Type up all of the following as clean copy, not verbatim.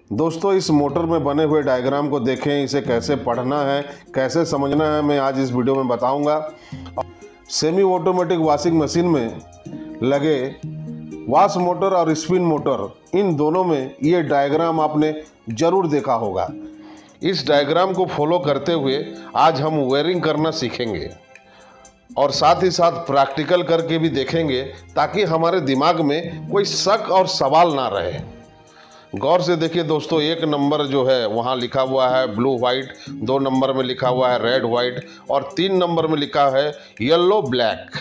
दोस्तों, इस मोटर में बने हुए डायग्राम को देखें, इसे कैसे पढ़ना है, कैसे समझना है, मैं आज इस वीडियो में बताऊंगा। सेमी ऑटोमेटिक वॉशिंग मशीन में लगे वॉश मोटर और स्पिन मोटर, इन दोनों में ये डायग्राम आपने ज़रूर देखा होगा। इस डायग्राम को फॉलो करते हुए आज हम वायरिंग करना सीखेंगे और साथ ही साथ प्रैक्टिकल करके भी देखेंगे, ताकि हमारे दिमाग में कोई शक और सवाल ना रहे। गौर से देखिए दोस्तों, 1 नंबर जो है वहाँ लिखा हुआ है ब्लू वाइट, 2 नंबर में लिखा हुआ है रेड वाइट और 3 नंबर में लिखा है येलो ब्लैक।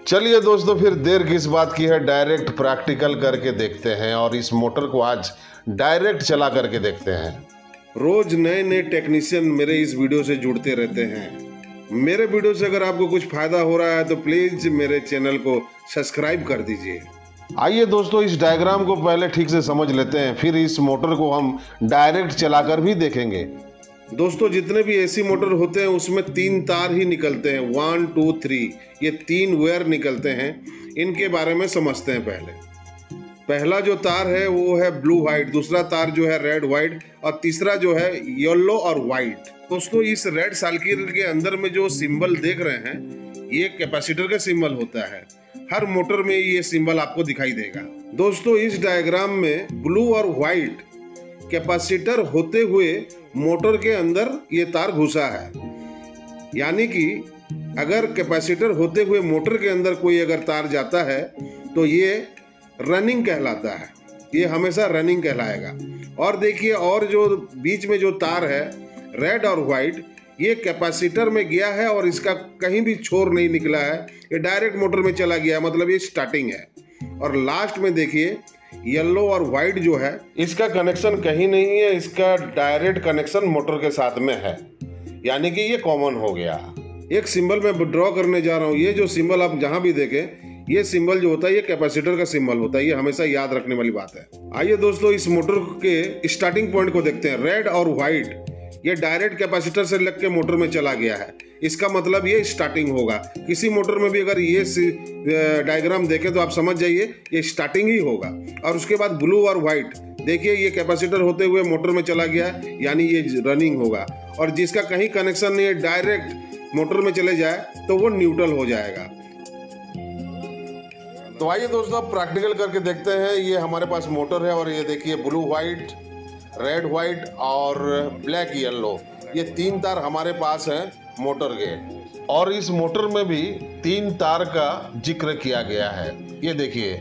चलिए दोस्तों, फिर देर किस बात की है, डायरेक्ट प्रैक्टिकल करके देखते हैं और इस मोटर को आज डायरेक्ट चला करके देखते हैं। रोज नए नए टेक्नीशियन मेरे इस वीडियो से जुड़ते रहते हैं। मेरे वीडियो से अगर आपको कुछ फायदा हो रहा है तो प्लीज मेरे चैनल को सब्सक्राइब कर दीजिए। आइए दोस्तों, इस डायग्राम को पहले ठीक से समझ लेते हैं, फिर इस मोटर को हम डायरेक्ट चलाकर भी देखेंगे। दोस्तों, जितने भी एसी मोटर होते हैं उसमें 3 तार ही निकलते हैं, 1 2 3, ये 3 वायर निकलते हैं। इनके बारे में समझते हैं। पहला जो तार है वो है ब्लू वाइट, दूसरा तार जो है रेड वाइट और तीसरा जो है येलो और वाइट। दोस्तों, इस रेड सर्किल के अंदर में जो सिंबल देख रहे हैं, ये कैपेसिटर का सिंबल होता है। हर मोटर में ये सिंबल आपको दिखाई देगा। दोस्तों, इस डायग्राम में ब्लू और व्हाइट कैपेसिटर होते हुए मोटर के अंदर ये तार घुसा है, यानी कि अगर कैपेसिटर होते हुए मोटर के अंदर कोई अगर तार जाता है तो ये रनिंग कहलाता है, ये हमेशा रनिंग कहलाएगा। और देखिए, और जो बीच में जो तार है रेड और व्हाइट, ये कैपेसिटर में गया है और इसका कहीं भी छोर नहीं निकला है, ये डायरेक्ट मोटर में चला गया है, मतलब ये स्टार्टिंग है। और लास्ट में देखिए येलो और वाइट जो है, इसका कनेक्शन कहीं नहीं है, इसका डायरेक्ट कनेक्शन मोटर के साथ में है, यानी कि ये कॉमन हो गया। एक सिंबल मैं ड्रॉ करने जा रहा हूँ। ये जो सिंबल आप जहां भी देखें, ये सिंबल जो होता है ये कैपेसिटर का सिंबल होता है, ये हमेशा याद रखने वाली बात है। आइए दोस्तों, इस मोटर के स्टार्टिंग पॉइंट को देखते हैं। रेड और व्हाइट ये डायरेक्ट कैपेसिटर से लग के मोटर में चला गया है, इसका मतलब ये स्टार्टिंग होगा। किसी मोटर में भी अगर ये डायग्राम देखें तो आप समझ जाइए ये स्टार्टिंग ही होगा। और उसके बाद ब्लू और व्हाइट देखिए, ये कैपेसिटर होते हुए मोटर में चला गया, यानी ये रनिंग होगा। और जिसका कहीं कनेक्शन नहीं है, डायरेक्ट मोटर में चले जाए तो वो न्यूट्रल हो जाएगा। तो आइए दोस्तों, प्रैक्टिकल करके देखते हैं। ये हमारे पास मोटर है और ये देखिए ब्लू व्हाइट, रेड व्हाइट और ब्लैक येलो, ये 3 तार हमारे पास हैं मोटर के। और इस मोटर में भी 3 तार का जिक्र किया गया है। ये देखिए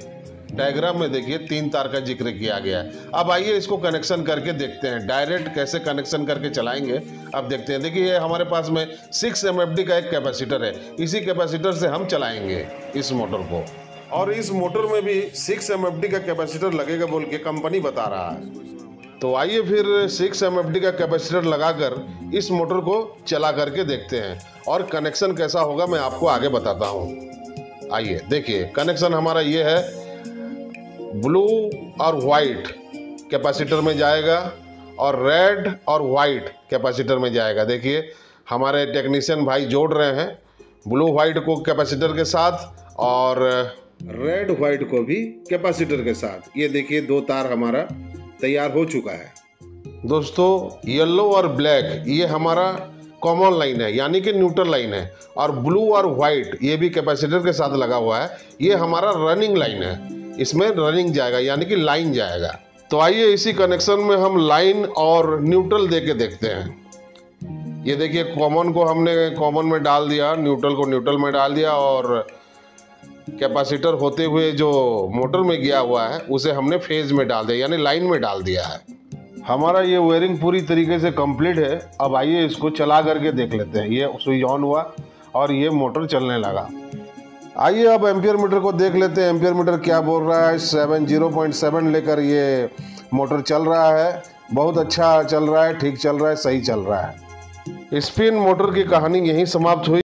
डायग्राम में देखिए 3 तार का जिक्र किया गया है। अब आइए इसको कनेक्शन करके देखते हैं, डायरेक्ट कैसे कनेक्शन करके चलाएंगे अब देखते हैं। देखिए हमारे पास में 6 MFD का एक कैपेसिटर है, इसी कैपेसिटर से हम चलाएंगे इस मोटर को। और इस मोटर में भी 6 MFD का कैपेसिटर लगेगा बोल के कंपनी बता रहा है। तो आइए फिर 6 MFD का कैपेसिटर लगाकर इस मोटर को चला करके देखते हैं और कनेक्शन कैसा होगा मैं आपको आगे बताता हूँ। आइए देखिए, कनेक्शन हमारा ये है, ब्लू और वाइट कैपेसिटर में जाएगा और रेड और वाइट कैपेसिटर में जाएगा। देखिए हमारे टेक्नीशियन भाई जोड़ रहे हैं ब्लू वाइट को कैपेसिटर के साथ और रेड वाइट को भी कैपेसिटर के साथ। ये देखिए 2 तार हमारा तैयार हो चुका है। दोस्तों, येलो और ब्लैक ये हमारा कॉमन लाइन है, यानी कि न्यूट्रल लाइन है। और ब्लू और वाइट ये भी कैपेसिटर के साथ लगा हुआ है, ये हमारा रनिंग लाइन है, इसमें रनिंग जाएगा, यानी कि लाइन जाएगा। तो आइए इसी कनेक्शन में हम लाइन और न्यूट्रल दे के देखते हैं। ये देखिए, कॉमन को हमने कॉमन में डाल दिया, न्यूट्रल को न्यूट्रल में डाल दिया और कैपेसिटर होते हुए जो मोटर में गया हुआ है उसे हमने फेज में डाल दिया, यानी लाइन में डाल दिया है। हमारा ये वायरिंग पूरी तरीके से कंप्लीट है। अब आइए इसको चला करके देख लेते हैं। ये स्विच ऑन हुआ और ये मोटर चलने लगा। आइए अब एम्पियर मीटर को देख लेते हैं, एम्पियर मीटर क्या बोल रहा है। 0.7 लेकर ये मोटर चल रहा है, बहुत अच्छा चल रहा है, ठीक चल रहा है, सही चल रहा है। स्पिन मोटर की कहानी यहीं समाप्त हुई।